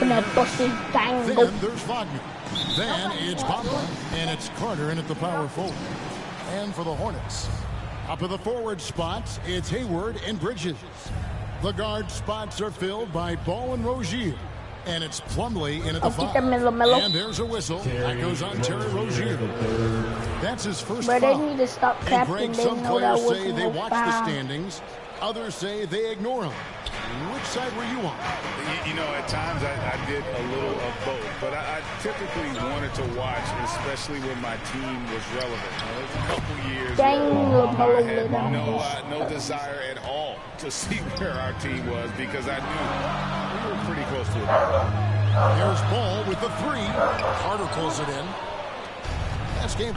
Then there's Wagner. Then it's Bamba, and it's Carter in at the power forward. And for the Hornets, up at the forward spots, it's Hayward and Bridges. The guard spots are filled by Ball and Rozier. And it's Plumlee in at the 5. And there's a whistle. That goes on Terry Rozier. That's his first foul. They need to stop tapping. And Greg, some players say they watch the standings. Others say they ignore them. Which side were you on? You know, at times I did a little of both, but I typically wanted to watch, especially when my team was relevant. There was a couple years where I had no desire at all to see where our team was because I knew we were pretty close to it. There's Ball with the 3. Carter pulls it in. That's game.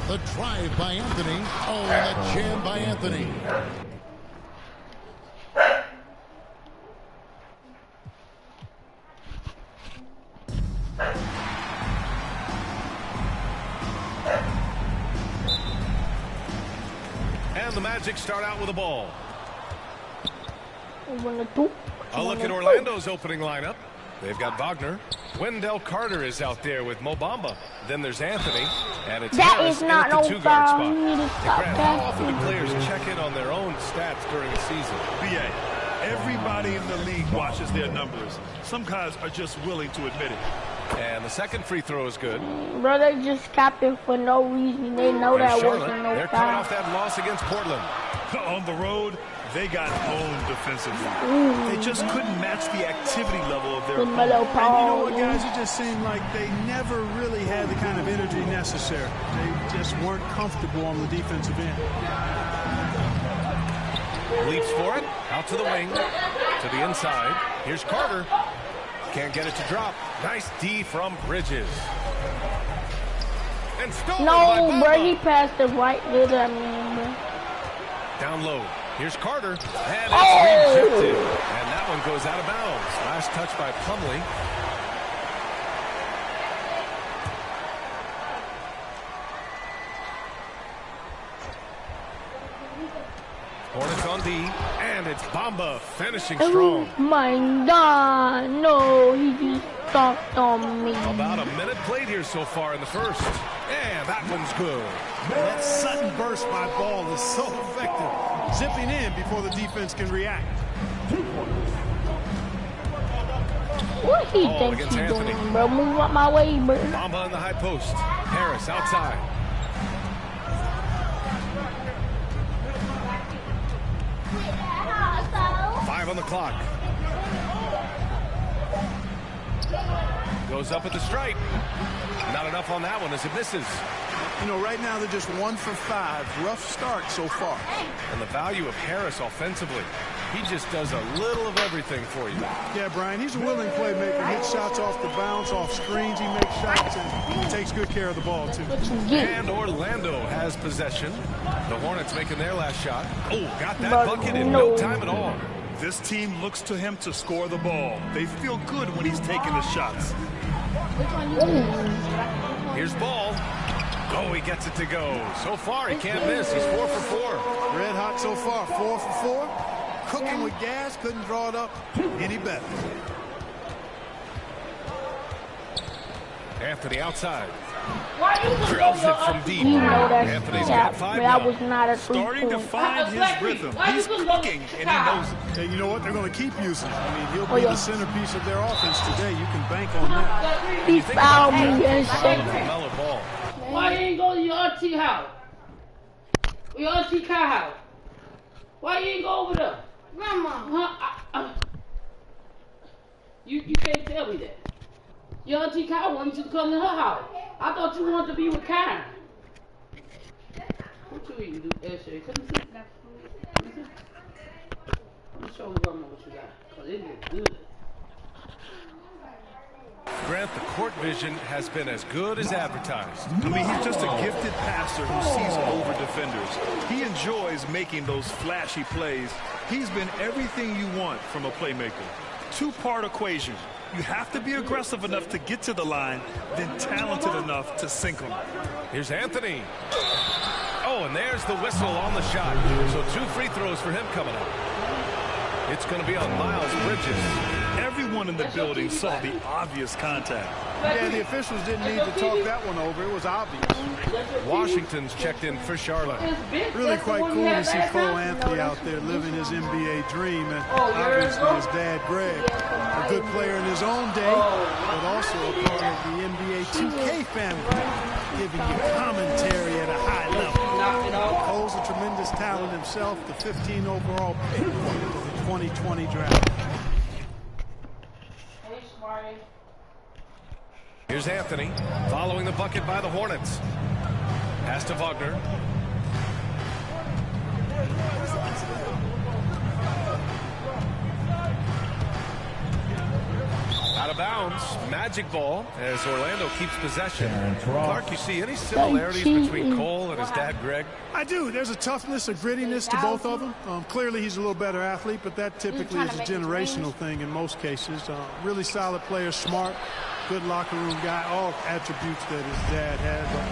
The drive by Anthony. Oh, and the jam by Anthony. And the Magic start out with a ball. A look at Orlando's opening lineup. They've got Wagner. Wendell Carter is out there with Mo Bamba. Then there's Anthony. And it's Harris in at the 2-guard spot. Grant, how often do players check in on their own stats during a season? BA, everybody in the league watches their numbers. Some guys are just willing to admit it. And the second free throw is good. Bro, they just capped it for no reason. They know that wasn't no They're coming off that loss against Portland. On the road, they got owned defensively. They just couldn't match the activity level of their opponent. And you know what, guys? It just seemed like they never really had the kind of energy necessary. They just weren't comfortable on the defensive end. Leaps for it. Out to the wing. To the inside. Here's Carter. Can't get it to drop. Nice D from Bridges. And stolen by Bamba. Bro, he passed the right to them. Down low. Here's Carter. And it's rejected. And that one goes out of bounds. Last touch by Plumlee. Hornets on D, and it's Bamba finishing strong. Oh my God, no, he just stopped on me. About a minute played here so far in the first. And that one's good. That sudden burst by Ball is so effective. Zipping in before the defense can react. What he thinks he's doing, bro? Move up my way, bro. Bamba in the high post. Harris outside. On the clock. Goes up at the stripe. Not enough on that one as it misses. You know, right now they're just 1 for 5. Rough start so far. And the value of Harris offensively. He just does a little of everything for you. Yeah, Brian, he's a willing playmaker. Hits shots off the bounce, off screens. He makes shots, and he takes good care of the ball, too. And Orlando has possession. The Hornets making their last shot. Oh, got that bucket in no time at all. This team looks to him to score the ball. They feel good when he's taking the shots. Here's Ball. Oh, he gets it to go. So far, he can't miss. He's 4 for 4. Red hot so far. 4 for 4. Cooking with gas. Couldn't draw it up any better. Anthony outside. Drills it from deep. You know that's Anthony's got 5 now. That was not a Starting to find his rhythm. He's cooking, and he knows it. Hey, you know what? They're going to keep using him. I mean, he'll be the centerpiece of their offense today. You can bank on that. He fouled me yesterday. Ball. Why you ain't go to your auntie house? Your auntie Kai house? Why you ain't go over there? Grandma. Huh? You can't tell me that. Your auntie Kai wanted you to come to her house. I thought you wanted to be with Karen. What you eating, dude? Ashley? Come see. Let me show Grandma what you got, because it looks good. Grant, the court vision has been as good as advertised. I mean, he's just a gifted passer who sees over defenders. He enjoys making those flashy plays. He's been everything you want from a playmaker. Two-part equation. You have to be aggressive enough to get to the line, then talented enough to sink them. Here's Anthony. Oh, and there's the whistle on the shot. So 2 free throws for him coming up. It's going to be on Miles Bridges. Everyone in the building saw the obvious contact. Yeah, the officials didn't need to talk that one over. It was obvious. Washington's checked in for Charlotte. Really quite cool to see Cole Anthony out there living his NBA dream. And obviously his dad, Greg, a good player in his own day, but also a part of the NBA 2K family, giving you commentary at a high level. Cole's a tremendous talent himself, the 15 overall pick of the 2020 draft. Here's Anthony following the bucket by the Hornets. Pass to Wagner. Out of bounds. Magic ball as Orlando keeps possession. Clark, you see any similarities between Cole and his dad, Greg? I do. There's a toughness, a grittiness to both of them. Clearly, he's a little better athlete, but that typically is a generational thing in most cases. Really solid player, smart, good locker room guy, all attributes that his dad had. But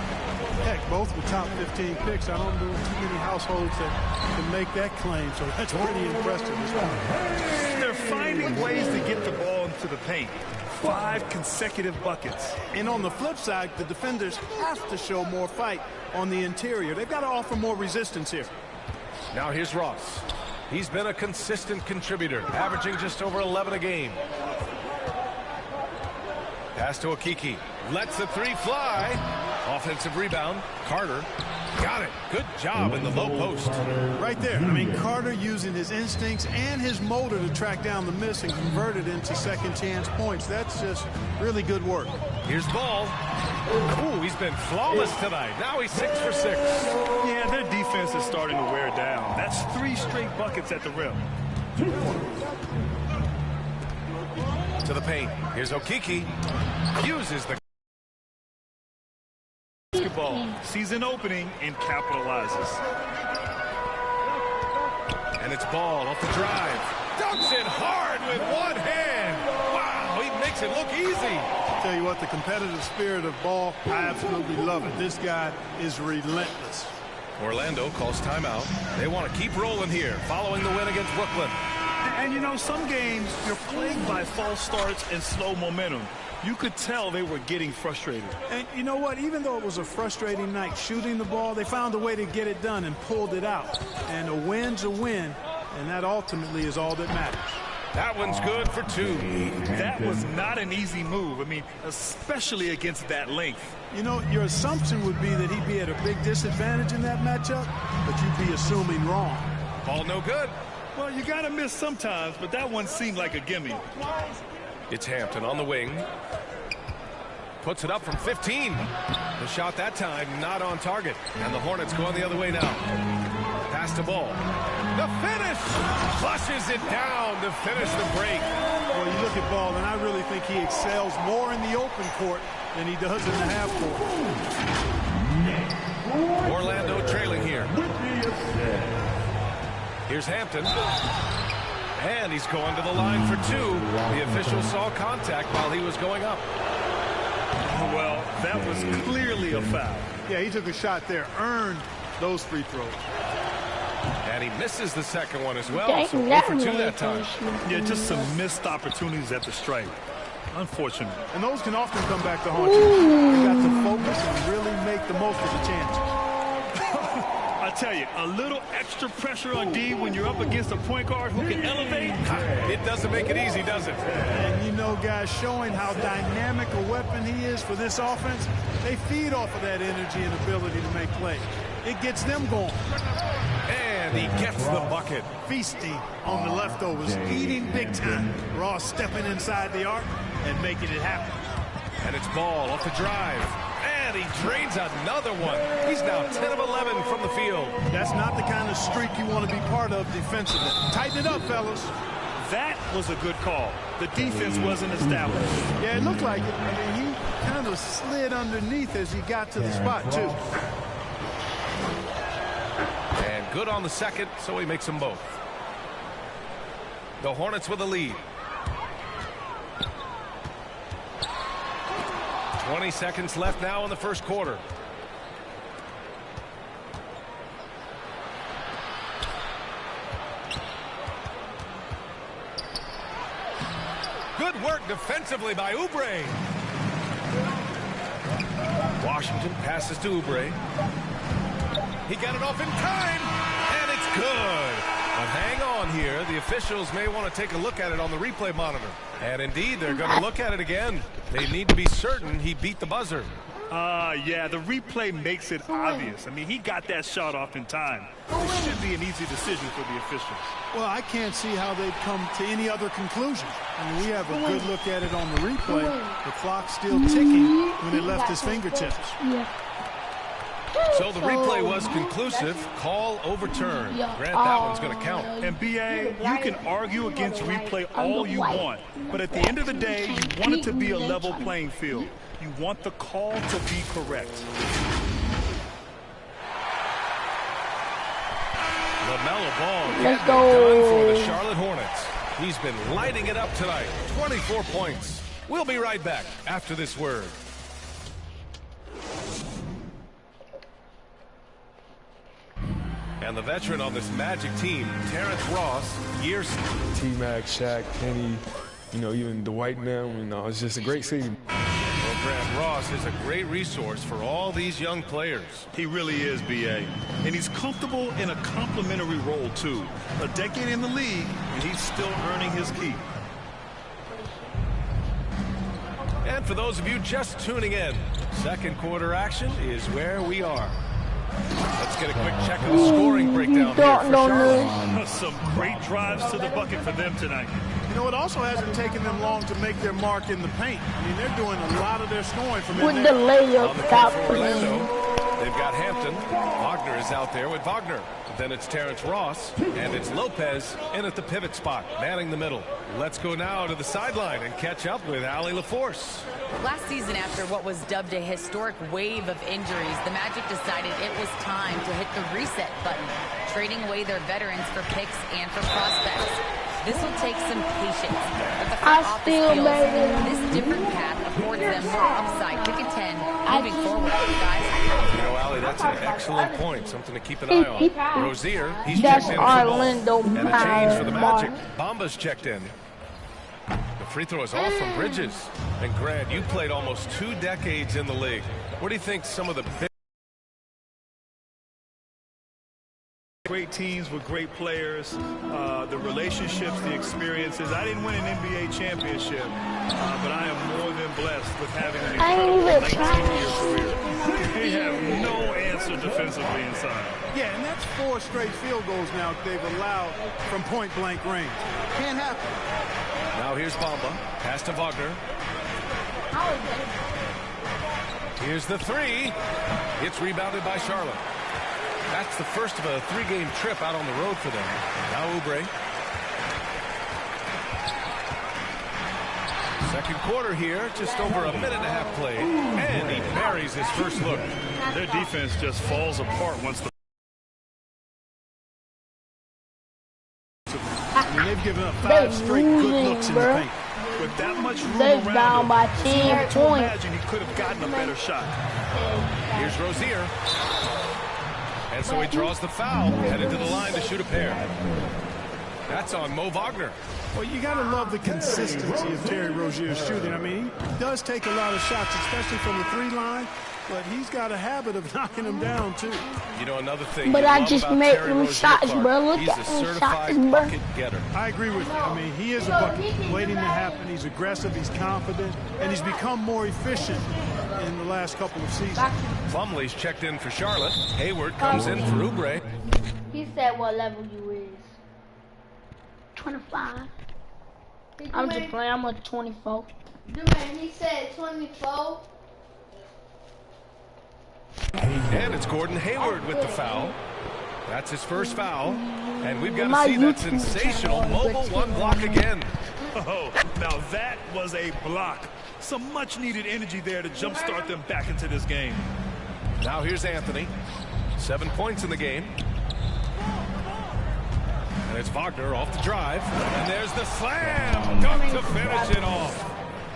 heck, both were top 15 picks. I don't know too many households that can make that claim, so that's pretty impressive as well. They're finding ways to get the ball into the paint. 5 consecutive buckets. And on the flip side, the defenders have to show more fight on the interior. They've got to offer more resistance here. Now here's Ross. He's been a consistent contributor, averaging just over 11 a game. Pass to Okiki. Lets the three fly. Offensive rebound. Carter. Got it. Good job in the low post. Right there. I mean, Carter using his instincts and his motor to track down the miss and convert it into second chance points. That's just really good work. Here's Ball. Ooh, he's been flawless tonight. Now he's 6 for 6. Yeah, their defense is starting to wear down. That's 3 straight buckets at the rim. To the paint. Here's Okiki. Uses the basketball. Sees an opening and capitalizes. And it's Ball off the drive. Dunks it hard with one hand. Wow, he makes it look easy. I'll tell you what, the competitive spirit of Ball, I absolutely love it. This guy is relentless. Orlando calls timeout. They want to keep rolling here following the win against Brooklyn. And you know, some games you're plagued by false starts and slow momentum. You could tell they were getting frustrated. And you know what? Even though it was a frustrating night shooting the ball, they found a way to get it done and pulled it out. And a win's a win, and that ultimately is all that matters. That one's good for 2. That was not an easy move. I mean, especially against that length. You know, your assumption would be that he'd be at a big disadvantage in that matchup, but you'd be assuming wrong. Ball no good. Well, you got to miss sometimes, but that one seemed like a gimme. It's Hampton on the wing. Puts it up from 15. The shot that time not on target. And the Hornets going the other way now. Pass to Ball. The finish! Flushes it down to finish the break. Well, you look at Ball, and I really think he excels more in the open court than he does in the half court. Orlando trailing here. Here's Hampton. And he's going to the line for 2. The official saw contact while he was going up. Well, that was clearly a foul. Yeah, he took a shot there, earned those free throws. And he misses the second one as well. So 0 for 2 that time. Yeah, just some missed opportunities at the stripe. Unfortunate. And those can often come back to haunt you. You got to focus and really make the most of the chances. I tell you, a little extra pressure on D when you're up against a point guard who can elevate. It doesn't make it easy, does it? And you know, guys, showing how dynamic a weapon he is for this offense, they feed off of that energy and ability to make plays. It gets them going. And he gets the bucket. Feasting on the leftovers, eating big time. Ross stepping inside the arc and making it happen. And it's Ball off the drive. And he drains another one. He's now 10 of 11 from the field. That's not the kind of streak you want to be part of defensively. Tighten it up, fellas. That was a good call. The defense wasn't established. Yeah, it looked like it. I mean, he kind of slid underneath as he got to the spot, too. And good on the second, so he makes them both. The Hornets with a lead. 20 seconds left now in the first quarter. Good work defensively by Oubre. Washington passes to Oubre. He got it off in time, and it's good. But hang on here. The officials may want to take a look at it on the replay monitor. And indeed, they're going to look at it again. They need to be certain he beat the buzzer. Yeah, the replay makes it obvious. I mean, he got that shot off in time. This should be an easy decision for the officials. Well, I can't see how they'd come to any other conclusion. I mean, we have a good look at it on the replay. The clock's still ticking when it left his fingertips. So the replay was conclusive. Call overturned. Grant, that one's going to count. And BA, you can argue against replay all you want, but at the end of the day, you want it to be a level playing field. You want the call to be correct. LaMelo Ball getting it done for the Charlotte Hornets. He's been lighting it up tonight. 24 points. We'll be right back after this word. And the veteran on this Magic team, Terrence Ross, years. T-Mac, Shaq, Kenny, you know, even Dwight now, you know, it's just a great season. Well, Grant, Ross is a great resource for all these young players. He really is, BA. And he's comfortable in a complimentary role, too. A decade in the league, and he's still earning his keep. And for those of you just tuning in, second quarter action is where we are. Let's get a quick check of the scoring breakdown here for Charlotte. Some great drives to the bucket for them tonight. You know, it also hasn't taken them long to make their mark in the paint. I mean, they're doing a lot of their scoring from in with there. the layup. On the court for Orlando, they've got Hampton. Wagner is out there with Wagner. Then it's Terrence Ross, and it's Lopez in at the pivot spot, manning the middle. Let's go now to the sideline and catch up with Allie LaForce. Last season, after what was dubbed a historic wave of injuries, the Magic decided it was time to hit the reset button, trading away their veterans for picks and for prospects. This will take some patience, but the front office feels this different path affords them more upside to contend moving forward, guys. You know, Allie, that's an excellent point. Something to keep an eye on. Rozier, he's checked in for Orlando. both. And a change for the Magic. Bamba's checked in. The free throw is off from Bridges. And Grant, you played almost 2 decades in the league. What do you think some of the big... Great teams with great players, the relationships, the experiences. I didn't win an NBA championship, but I am more than blessed with having an incredible 19-year career. They have no answer defensively inside. Yeah, and that's 4 straight field goals now they've allowed from point-blank range. Can't happen. Now here's Bamba. Pass to Wagner. Here's the 3. It's rebounded by Charlotte. That's the first of a 3-game trip out on the road for them. Now Oubre. Second quarter here, just over a minute and a half played. And he buries his first look. Their defense just falls apart once the... I mean, they've given up 5 straight good looks in the paint. With that much room They around down him, by it's 10 hard to points. imagine he could have gotten a better shot. Here's Rozier. And so he draws the foul, headed to the line to shoot a pair. That's on Mo Wagner. Well, you got to love the consistency of Terry Rozier's shooting. I mean, he does take a lot of shots, especially from the 3 line, but he's got a habit of knocking them down, too. You know, another thing. But I just made them shots, bro. Look he's at a them certified shots, bro. bucket getter. I agree with you. I mean, he is a bucket waiting to happen. He's aggressive, he's confident, and he's become more efficient in the last couple of seasons. Plumlee's checked in for Charlotte. Hayward comes in for Oubre. He said what level you is. 25. I'm just playing. I'm at 24. He said 24. And it's Gordon Hayward with the foul. That's his first foul. And we've got to see that sensational mobile 1 block again. Oh, now that was a block. Some much-needed energy there to jumpstart them back into this game. Now here's Anthony. 7 points in the game. And it's Wagner off the drive. And there's the slam. Dunk to finish it off.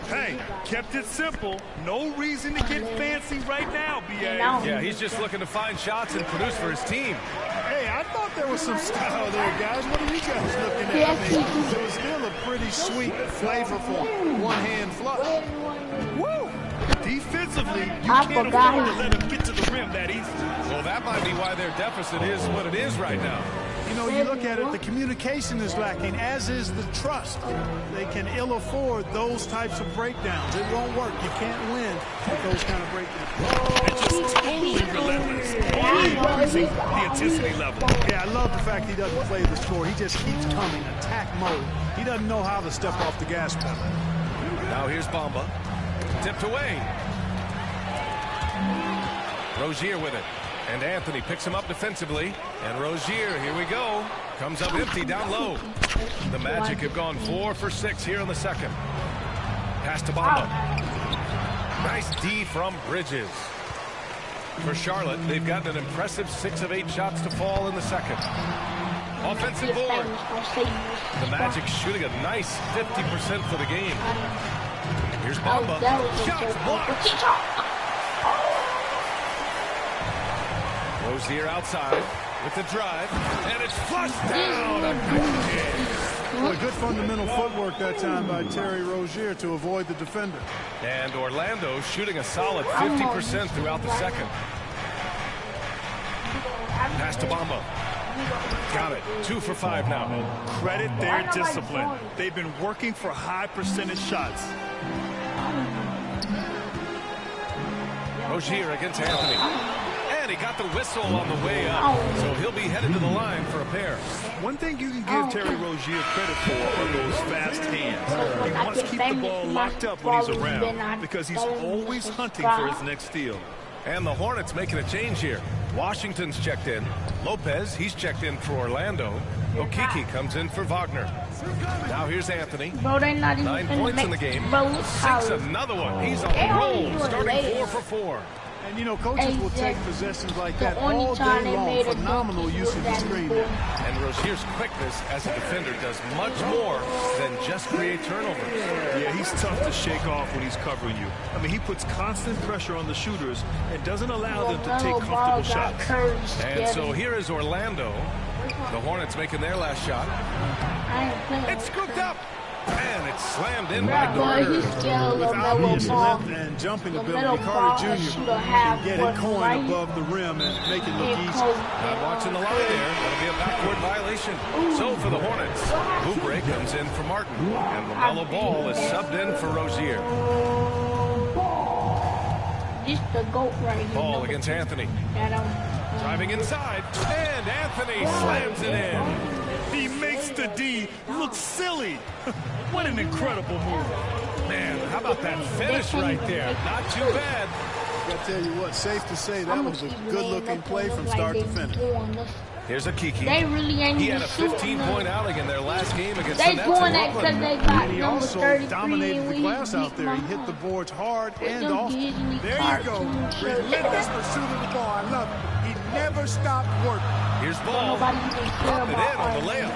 Hey, kept it simple. No reason to get fancy right now, B.A. Yeah, he's just looking to find shots and produce for his team. Hey, I thought there was some style there, guys. What are you guys looking at? It was still a pretty sweet, flavorful one-hand flush. Woo! Defensively, you can't afford to let him get to the rim that easy. Well, that might be why their deficit is what it is right now. You know, you look at it, the communication is lacking, as is the trust. They can ill afford those types of breakdowns. It won't work. You can't win with those kind of breakdowns. And just totally relentless. Only increasing the intensity level. Yeah, I love the fact he doesn't play the score. He just keeps coming, attack mode. He doesn't know how to step off the gas pedal. Now here's Bamba. Tipped away. Rozier with it. And Anthony picks him up defensively. And Rozier, here we go. Comes up empty down low. The Magic have gone 4 for 6 here in the second. Pass to Bamba. Nice D from Bridges. For Charlotte, they've gotten an impressive 6 of 8 shots to fall in the second. Offensive board. The Magic shooting a nice 50% for the game. Here's Bamba. Shots blocked. Rozier outside with the drive, and it's flushed down. Well, good fundamental footwork that time by Terry Rozier to avoid the defender. And Orlando shooting a solid 50% throughout the second. Pass to Bamba. Got it. 2 for 5 now. Credit their discipline. They've been working for high percentage shots. Rozier against Anthony. And he got the whistle on the way up. So he'll be headed to the line for a pair. One thing you can give Terry Rozier credit for are those fast hands. He wants to keep the ball locked up when he's around because he's always hunting for his next steal. And the Hornets making a change here. Washington's checked in. Lopez, he's checked in for Orlando. Okiki comes in for Wagner. Now here's Anthony. 9 points in the game. 6 another one. He's on the roll, starting 4 for 4. And, you know, coaches will take possessions like that all day long. Phenomenal use of the screen. And Rozier's quickness as a defender does much more than just create turnovers. Yeah, he's tough to shake off when he's covering you. I mean, he puts constant pressure on the shooters and doesn't allow them to take comfortable shots. And so here is Orlando. The Hornets making their last shot. It's scooped up. And it's slammed in by Carter. With obvious length and jumping ability, Carter Jr. can get it coin above the rim and make it look easy. Not watching the line there. That'll be a backward violation. So for the Hornets, Oubre comes in for Martin. And LaMelo Ball is subbed in for Rozier. This the GOAT right here. Ball against Anthony. Driving inside. And Anthony slams it in. He makes the D look silly. What an incredible move. Man, how about that finish right there? Not too bad. I tell you what, safe to say that was a good-looking play from start to finish. Here's a Kiki. They really ain't he had a 15-point outing in their last game against they the Nets. Doing that because they got he also dominated the glass out there. He hit the boards hard and often. There you go. Relentless pursuit of the ball. I love it. He never stopped working. Here's Ball. Put it in on the layup.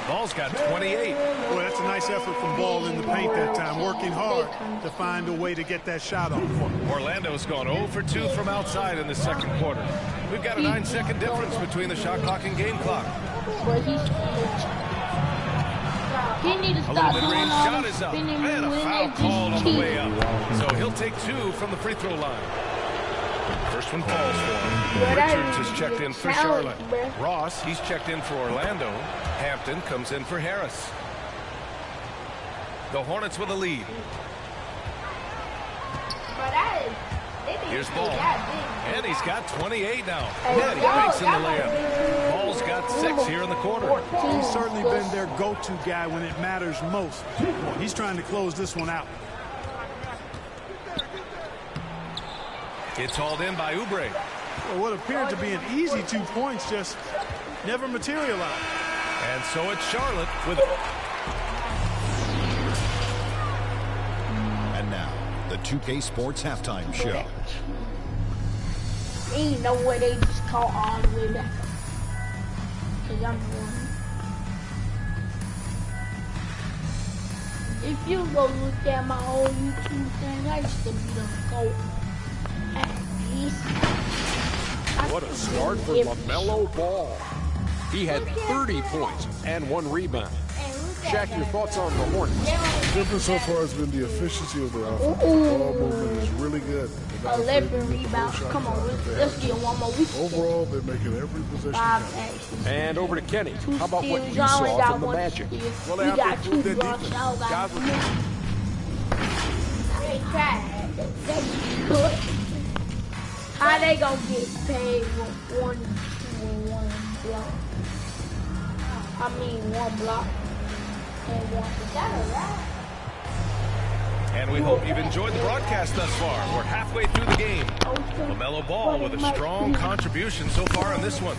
Ball's got 28. Boy, that's a nice effort from Ball in the paint that time, working hard to find a way to get that shot off. Orlando's gone 0 for 2 from outside in the second quarter. We've got a 9-second difference between the shot clock and game clock. He need to A stop little mid-range shot is up. And a foul called on the way up. So he'll take 2 from the free throw line. First one falls for him. Richards is checked in for Charlotte. Ross, he's checked in for Orlando. Hampton comes in for Harris. The Hornets with a lead. Here's Ball. And he's got 28 now. And he makes in the layup. Ball's got 6 here in the quarter. He's certainly been their go-to guy when it matters most. He's trying to close this one out. It's hauled in by Oubre. Well, what appeared to be an easy 2 points just never materialized. And so it's Charlotte with... And now, the 2K Sports Halftime Show. Ain't no way they just call all the way back. Because I'm one. If you go look at my old YouTube thing, I used to be the GOAT at least. What a start for LaMelo Ball. He had 30 points and 1 rebound. Shaq, your thoughts on the Hornets? The difference so far has been the efficiency of the offense. The ball movement is really good. 11 rebounds. Come on, let's get one more. Overall, they're making every possession count. And over to Kenny. How about what you saw from the Magic? Well, they got 2 blocks. Guys were good. How they gonna get paid with 1 block? I mean 1 block. And we hope you've enjoyed the broadcast thus far. We're halfway through the game. LaMelo Ball with a strong contribution so far in this one.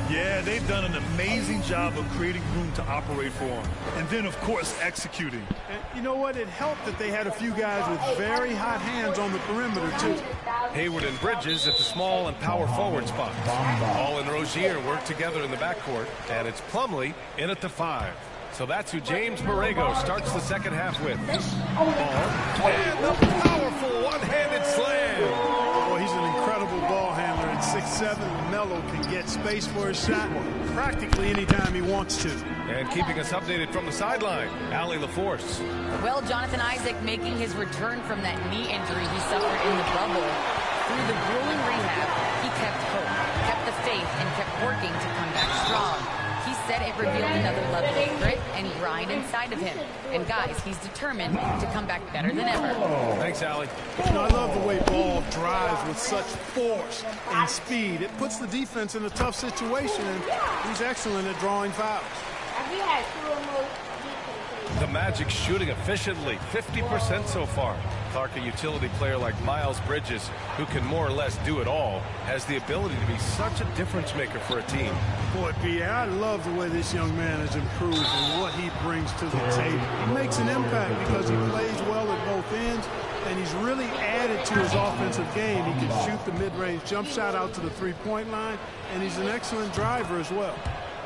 Yeah, they've done an amazing job of creating room to operate for him. And then, of course, executing. And you know what? It helped that they had a few guys with very hot hands on the perimeter, too. Hayward and Bridges at the small and power forward spot. Ball and Rozier work together in the backcourt. And it's Plumlee in at the 5. So that's who James Borrego starts the second half with. Ball, and the powerful one-handed slam. Well, he's an incredible ball handler. At 6'7", LaMelo can get space for his shot practically anytime he wants to. And keeping us updated from the sideline, Allie LaForce. Well, Jonathan Isaac making his return from that knee injury he suffered in the bubble. Through the grueling rehab, he kept hope, kept the faith, and kept working to come back strong. He said it revealed another level of grit and grind inside of him. And guys, he's determined to come back better than ever. Thanks, Allie. You know, I love the way Ball drives with such force and speed. It puts the defense in a tough situation, and he's excellent at drawing fouls. The Magic shooting efficiently, 50% so far. Clark, a utility player like Miles Bridges, who can more or less do it all, has the ability to be such a difference maker for a team. Boy, Pierre, I love the way this young man has improved and what he brings to the table. He makes an impact because he plays well at both ends, and he's really added to his offensive game. He can shoot the mid-range jump shot out to the three-point line, and he's an excellent driver as well.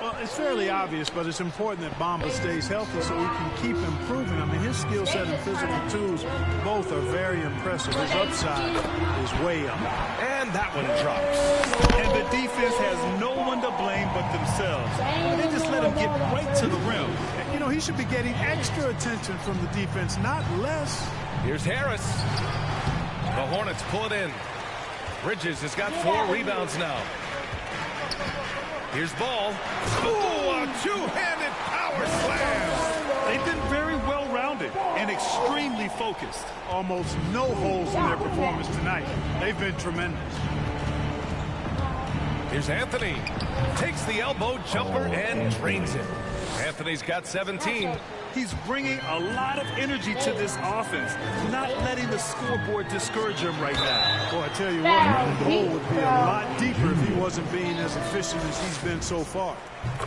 Well, it's fairly obvious, but it's important that Bamba stays healthy so he can keep improving. I mean, his skill set and physical tools both are very impressive. His upside is way up. And that one drops. And the defense has no one to blame but themselves. They just let him get right to the rim. You know, he should be getting extra attention from the defense, not less. Here's Harris. The Hornets pull it in. Bridges has got 4 rebounds now. Here's Ball. Oh, a two-handed power slam. They've been very well-rounded and extremely focused. Almost no holes in their performance tonight. They've been tremendous. Here's Anthony. Takes the elbow jumper and drains it. Anthony's got 17. He's bringing a lot of energy to this offense, not letting the scoreboard discourage him right now. Boy, I tell you what, the hole would be a lot deeper if he wasn't being as efficient as he's been so far.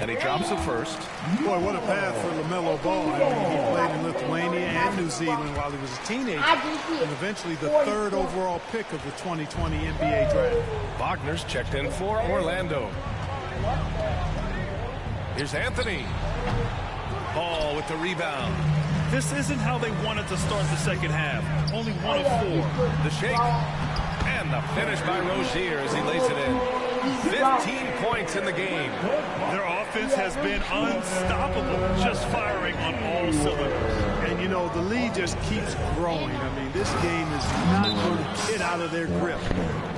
And he drops the first. Boy, what a path for LaMelo Ball. I mean, he played in Lithuania and New Zealand while he was a teenager, and eventually the 3rd overall pick of the 2020 NBA draft. Wagner's checked in for Orlando. Here's Anthony. Ball with the rebound. This isn't how they wanted to start the second half. Only 1 of 4. The shake. And the finish by Rozier as he lays it in. 15 points in the game. Their offense has been unstoppable, just firing on all cylinders. And, you know, the lead just keeps growing. I mean, this game is not going to get out of their grip.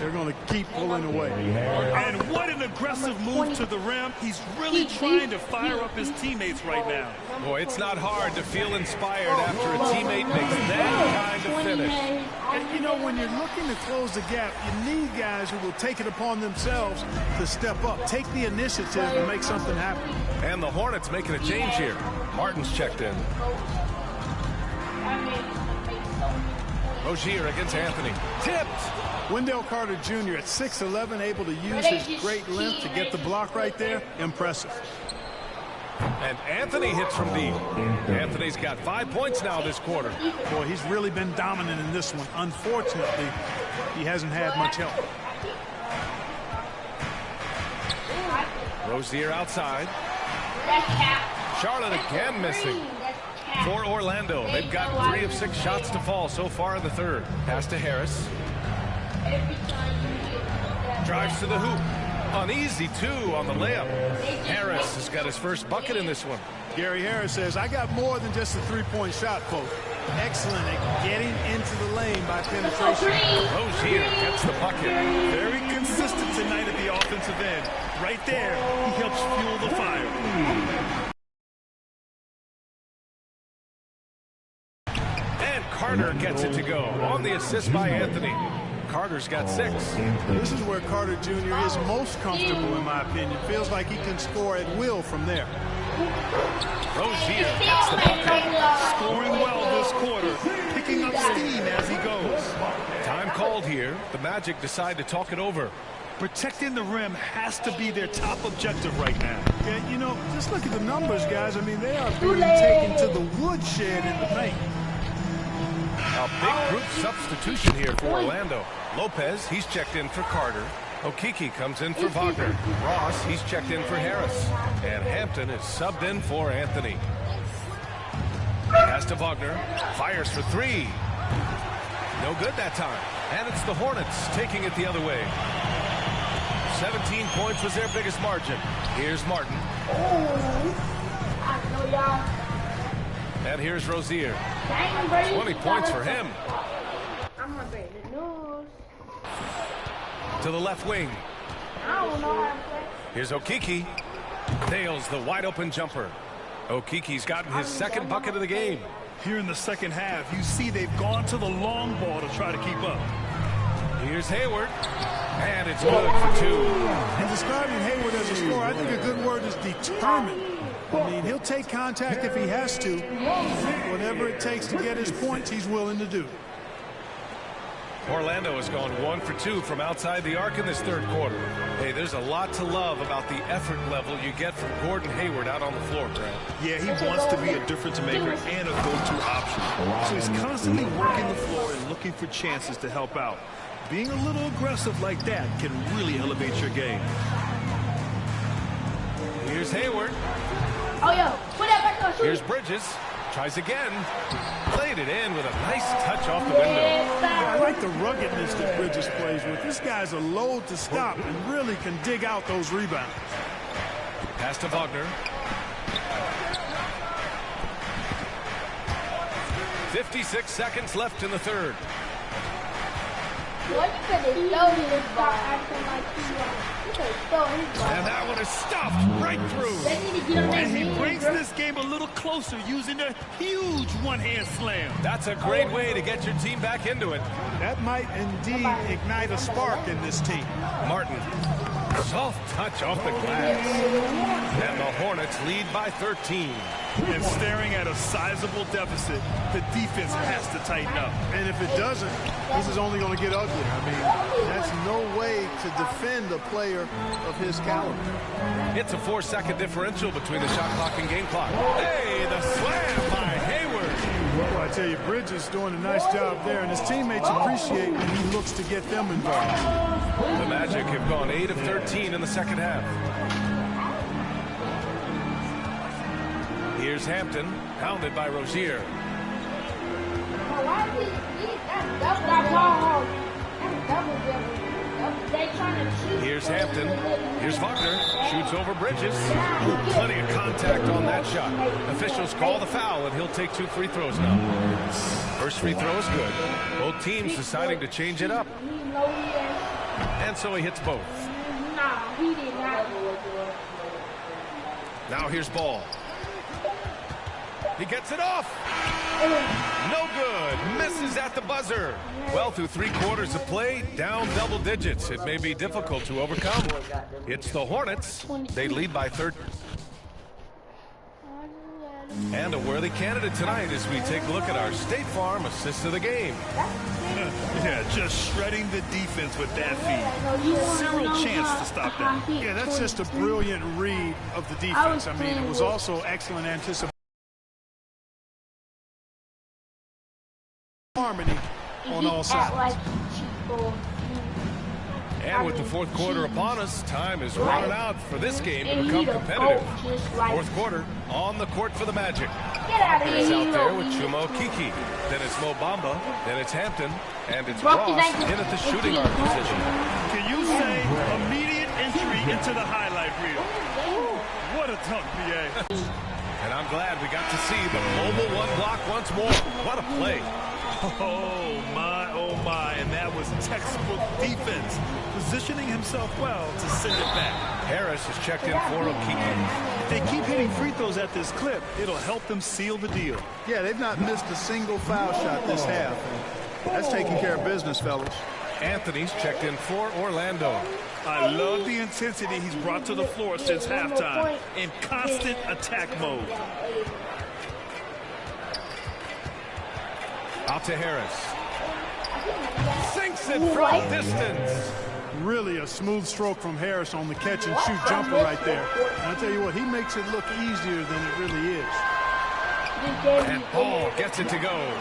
They're going to keep pulling away. And what an aggressive move to the rim. He's really trying to fire up his teammates right now. Boy, it's not hard to feel inspired after a teammate makes that kind of finish. And, you know, when you're looking to close the gap, you need guys who will take it upon themselves to step up, take the initiative and make something happen. And the Hornets making a change here. Martin's checked in. Rozier against Anthony. Tipped. Wendell Carter Jr. at 6'11", able to use his great length to get the block right there. Impressive. And Anthony hits from deep. Anthony's got 5 points now this quarter. Boy, he's really been dominant in this one. Unfortunately, he hasn't had much help. Rozier outside. Charlotte again missing. For Orlando, they've got 3 of 6 shots to fall so far in the third. Pass to Harris. Drives to the hoop. Uneasy, too, on the layup. Harris has got his first bucket in this one. Gary Harris says, I got more than just a three-point shot, folks. Excellent at getting into the lane by penetration. Rozier gets the bucket. Very consistent tonight at the offensive end. Right there, he helps fuel the fire. And Carter gets it to go on the assist by Anthony. Carter's got 6. This is where Carter Jr. is most comfortable, in my opinion. Feels like he can score at will from there. Rozier gets the bucket. Scoring well this quarter, picking up steam as he goes. Time called here. The Magic decide to talk it over. Protecting the rim has to be their top objective right now. Yeah, you know, just look at the numbers, guys. I mean, they are being taken to the woodshed in the paint. A big group substitution here for Orlando. Lopez, he's checked in for Carter. Okeke comes in for Wagner. Ross, he's checked in for Harris. And Hampton is subbed in for Anthony. Pass to Wagner. Fires for 3. No good that time. And it's the Hornets taking it the other way. 17 points was their biggest margin. Here's Martin. And here's Rozier. 20 points for him. To the left wing. Here's Okeke. Nails the wide open jumper. Okeke's gotten his second bucket of the game. Here in the second half, you see they've gone to the long ball to try to keep up. Here's Hayward. And it's good for 2. And describing Hayward as a scorer, I think a good word is determined. I mean, he'll take contact if he has to. Whatever it takes to get his points, he's willing to do. Orlando has gone 1 for 2 from outside the arc in this third quarter. Hey, there's a lot to love about the effort level you get from Gordon Hayward out on the floor, Grant. Yeah, he wants to be a difference maker and a go-to option. So he's constantly working the floor and looking for chances to help out. Being a little aggressive like that can really elevate your game. Here's Hayward. Oh, yo, put that back on. Here's Bridges. Tries again. Played it in with a nice touch off the window. Yeah, I like the ruggedness that Bridges plays with. This guy's a load to stop and really can dig out those rebounds. Pass to Wagner. 56 seconds left in the third. And that one is stuffed right through. And he brings this game a little closer using a huge one-hand slam. That's a great way to get your team back into it. That might indeed ignite a spark in this team. Martin, soft touch off the glass. And the Hornets lead by 13. And staring at a sizable deficit, the defense has to tighten up. And if it doesn't, this is only going to get uglier. I mean, that's no way to defend a player of his caliber. It's a 4-second differential between the shot clock and game clock. Hey, the slam by Hayward. Well, I tell you, Bridges doing a nice job there, and his teammates appreciate when he looks to get them involved. The Magic have gone 8 of 13 in the second half. Here's Hampton, pounded by Rozier. Here's Hampton. Here's Wagner. Shoots over Bridges. Plenty of contact on that shot. Officials call the foul, and he'll take 2 free throws now. First free throw is good. Both teams deciding to change it up. And so he hits both. Now here's Ball. He gets it off. No good. Misses at the buzzer. Well, through 3 quarters of play, down double digits. It may be difficult to overcome. It's the Hornets. They lead by 13. And a worthy candidate tonight as we take a look at our State Farm assist of the game. Yeah, just shredding the defense with that feed. Zero chance to stop that. Yeah, that's just a brilliant read of the defense. I mean, it was also excellent anticipation. Harmony on all sides. And with the fourth quarter upon us, time is running out for this game to become competitive. Fourth quarter, on the court for the Magic. Parker is out there with Chumo Kiki. Then it's Mo Bamba. Then it's Hampton. And it's Ross in at the shooting guard position. Can you say immediate entry into the highlight reel? What a dunk, BA. And I'm glad we got to see the mobile one block once more. What a play. Oh, my. And that was textbook defense. Positioning himself well to send it back. Harris is checked in for Okiki. If they keep hitting free throws at this clip, it'll help them seal the deal. Yeah, they've not missed a single foul shot this half. That's taking care of business, fellas. Anthony's checked in for Orlando. I love the intensity he's brought to the floor since halftime. In constant attack mode. Out to Harris. Sinks it from distance. Really a smooth stroke from Harris on the catch and shoot jumper right there. And I tell you what, he makes it look easier than it really is. And Paul gets it to go.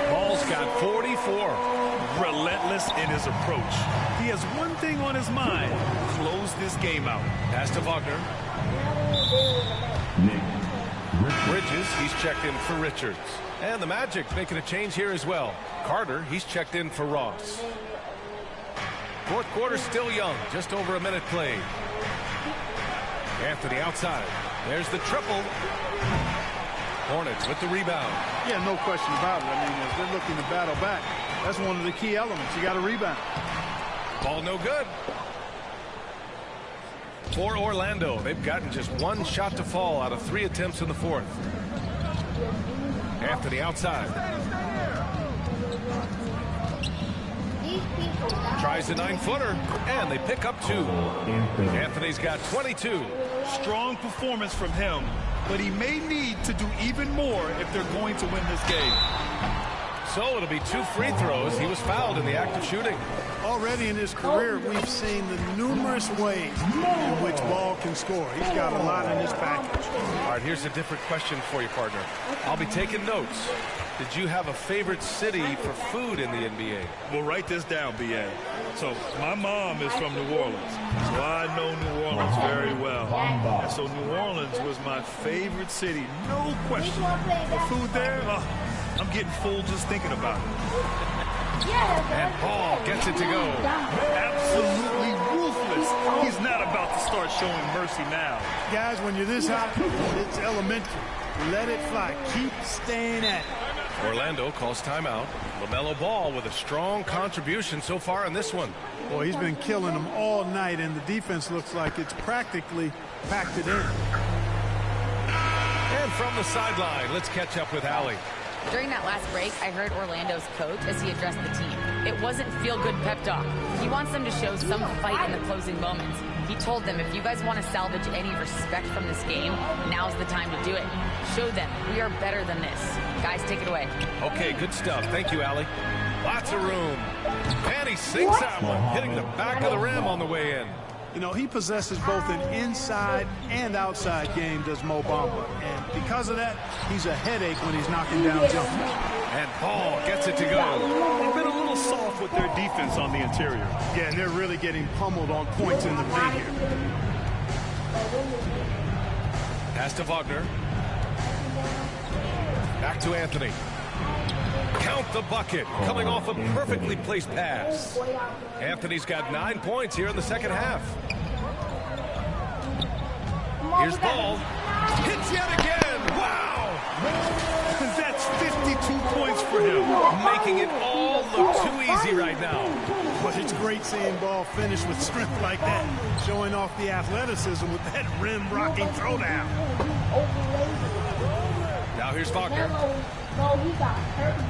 Paul's got 44. Relentless in his approach. He has one thing on his mind. Close this game out. Pass to Wagner. Bridges, he's checked in for Richards. And the Magic making a change here as well. Carter, he's checked in for Ross. Fourth quarter still young. Just over a minute played. Anthony outside. There's the triple. Hornets with the rebound. Yeah, no question about it. I mean, as they're looking to battle back, that's one of the key elements. You got to rebound. Ball no good. For Orlando, they've gotten just one shot to fall out of 3 attempts in the fourth. Anthony outside. Tries a 9-footer, and they pick up 2. Anthony's got 22. Strong performance from him, but he may need to do even more if they're going to win this game. So it'll be 2 free throws. He was fouled in the act of shooting. Already in his career, we've seen the numerous ways in which Ball can score. He's got a lot in his package. All right, here's a different question for you, partner. I'll be taking notes. Did you have a favorite city for food in the NBA? Well, write this down, B.A. So, my mom is from New Orleans, so I know New Orleans very well. And so New Orleans was my favorite city, no question. The food there, I'm getting full just thinking about it. And Paul gets it to go. Absolutely ruthless. He's not about to start showing mercy now. Guys, when you're this hot, it's elementary. Let it fly. Keep staying at it. Orlando calls timeout. LaMelo Ball with a strong contribution so far in this one. Boy, he's been killing them all night, and the defense looks like it's practically packed it in. And from the sideline, let's catch up with Allie. During that last break, I heard Orlando's coach as he addressed the team. It wasn't feel-good pep talk. He wants them to show some fight in the closing moments. He told them, if you guys want to salvage any respect from this game, now's the time to do it. Show them we are better than this. Guys, take it away. Okay, good stuff. Thank you, Allie. Lots of room. And he sinks that one, hitting the back of the rim on the way in. You know, he possesses both an inside and outside game, does Mo Bamba. And because of that, he's a headache when he's knocking down jumpers. And Paul gets it to go. They've been a little soft with their defense on the interior. Yeah, and they're really getting pummeled on points in the paint here. Pass to Wagner. Back to Anthony. Count the bucket, coming off a perfectly placed pass. Anthony's got 9 points here in the second half. Here's Ball. Hits yet again. Wow. That's 52 points for him. Making it all look too easy right now. But it's great seeing Ball finish with strength like that, showing off the athleticism with that rim-rocking throwdown. Now here's Wagner. No, he got hurt.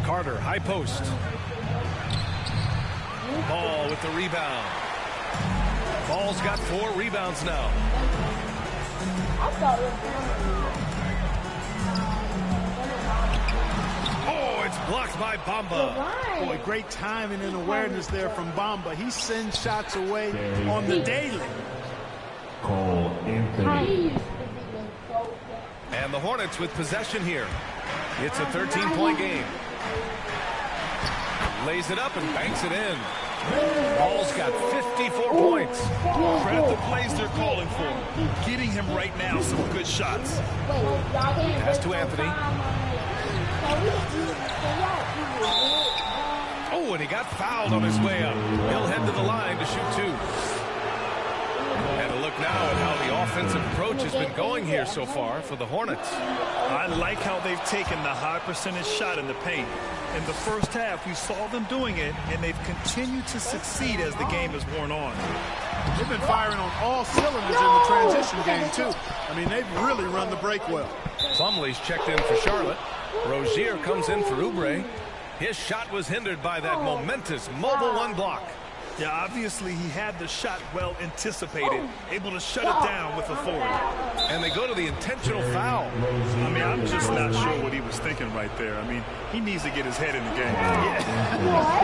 Carter, high post. Ball with the rebound. Ball's got 4 rebounds now. Oh, it's blocked by Bamba. Boy, great timing and awareness there from Bamba. He sends shots away on the daily. Cole Anthony. And the Hornets with possession here. It's a 13-point game. Lays it up and banks it in. Ball's got 54 points. Grab the plays they're calling for. Getting him right now some good shots. Pass to Anthony. Oh, and he got fouled on his way up. He'll head to the line to shoot 2. And a look now at how the offensive approach has been going here so far for the Hornets. I like how they've taken the high percentage shot in the paint. In the first half, we saw them doing it, and they've continued to succeed as the game has worn on. They've been firing on all cylinders in the transition game, too. I mean, they've really run the break well. Plumlee's checked in for Charlotte. Rozier comes in for Oubre. His shot was hindered by that momentous mobile 1 block. Yeah, obviously he had the shot well anticipated, able to shut it down with authority. And they go to the intentional foul. I mean, I'm just not sure what he was thinking right there. I mean, he needs to get his head in the game.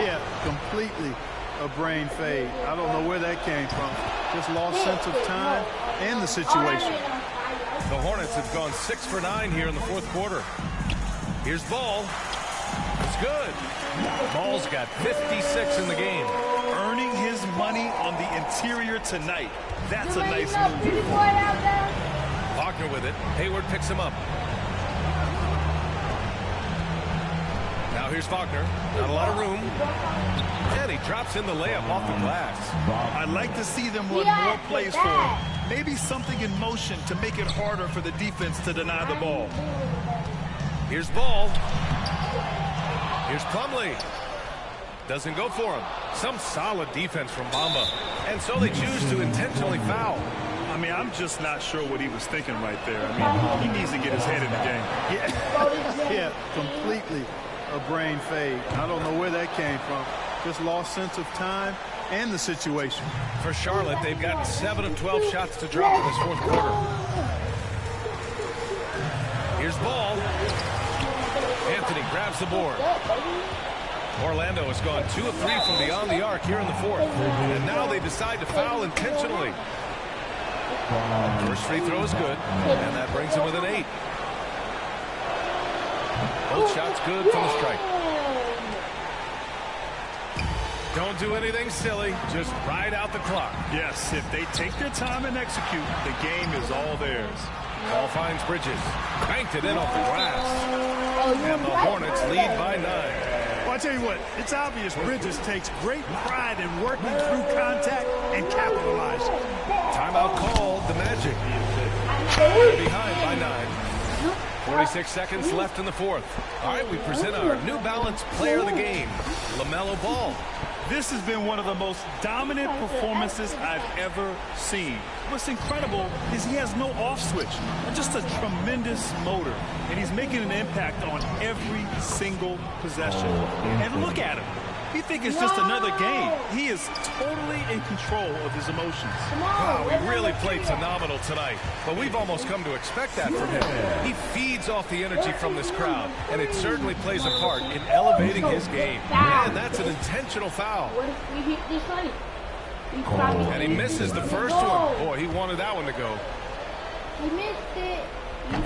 Yeah, completely a brain fade. I don't know where that came from. Just lost sense of time and the situation. The Hornets have gone 6 for 9 here in the 4th quarter. Here's Ball. It's good. Ball's got 56 in the game. Earning his money on the interior tonight. That's a nice move. Wagner with it. Hayward picks him up. Now here's Wagner. Not a lot of room. And he drops in the layup off the glass. I'd like to see them run more plays for him. Maybe something in motion to make it harder for the defense to deny the ball. Here's Ball. Here's Plumlee. Doesn't go for him. Some solid defense from Bamba. And so they choose to intentionally foul. I mean, I'm just not sure what he was thinking right there. I mean, he needs to get his head in the game. Yeah, completely a brain fade. I don't know where that came from. Just lost sense of time and the situation. For Charlotte, they've got 7 of 12 shots to drop in this 4th quarter. Here's Ball. Anthony grabs the board. Orlando has gone 2 of 3 from beyond the arc here in the 4th. And now they decide to foul intentionally. First free throw is good, and that brings him with an 8. Both shots good from the strike. Don't do anything silly. Just ride out the clock. Yes, if they take their time and execute, the game is all theirs. Ball finds Bridges. Banked it in off the glass. And the Hornets lead by 9. Well, I tell you what, it's obvious Bridges takes great pride in working through contact and capitalizing. Timeout called, the Magic. They're behind by 9. 46 seconds left in the 4th. All right, we present our New Balance player of the game, LaMelo Ball. This has been one of the most dominant performances I've ever seen. What's incredible is he has no off switch, just a tremendous motor, and he's making an impact on every single possession. And look at him. You think it's just another game. He is totally in control of his emotions. Wow, he really played phenomenal tonight, but we've almost come to expect that from him. He feeds off the energy from this crowd, and it certainly plays a part in elevating his game. And that's an intentional foul. And he misses the first one. Boy, he wanted that one to go. He missed it.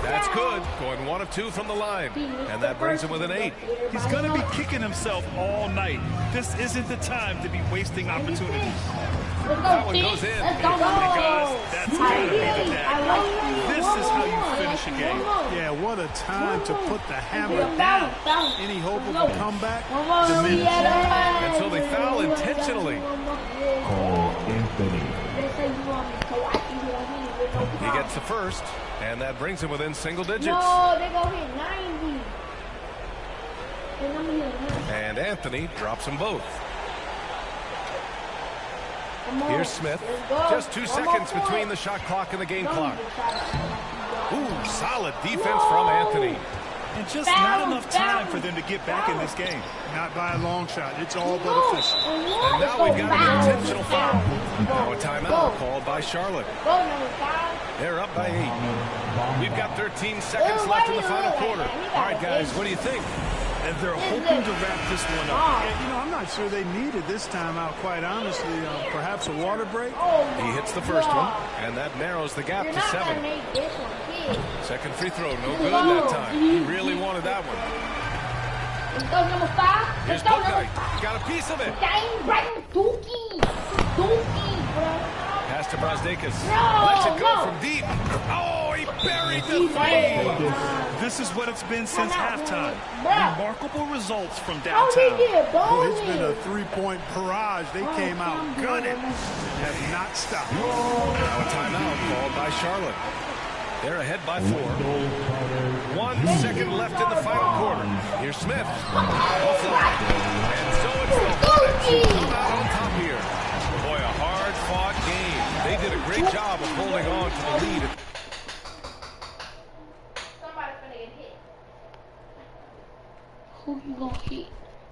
That's good. Going 1 of 2 from the line. And that brings him with an 8. He's going to be kicking himself all night. This isn't the time to be wasting opportunities. That one goes in. Because that's got to be the tag. This is how you finish a game. Yeah, what a time to put the hammer down. Any hope of a comeback? Diminished. And so they foul intentionally. Call Anthony. He gets the first, and that brings him within single digits. No, they go hit 90. And Anthony drops them both. Here's Smith. Just 2 seconds between the shot clock and the game clock. Ooh, solid defense from Anthony. And just not enough time for them to get back in this game. Not by a long shot. It's all but official. And now we've got an intentional foul. Now a timeout called by Charlotte. They're up by 8. We've got 13 seconds left in the final quarter. All right, guys, what do you think? And they're hoping to wrap this one up. Yeah, you know, I'm not sure they needed this timeout, quite honestly. Perhaps a water break? He hits the first one, and that narrows the gap to 7. Second free throw, no good that time. He really wanted that one. Let's go, number 5. Here's Let's go, Booknight. number 5. Got a piece of it. Dang, right, Dookie, bro. Pass to Brasdeikis. No, Lets it go no. from deep. Oh, he buried the three. This is what it's been since halftime. Bruh. Remarkable results from Oh, downtown. he did, Well, it's been a three-point barrage. They came out gunning and have not stopped. Now a timeout called by Charlotte. They're ahead by 4. 1 second left in the final quarter. Here's Smith. Offline. And so it's the Hornets who come out on top here. Boy, a hard-fought game. They did a great job of holding on to the lead. Somebody's gonna get hit. Who you gonna hit?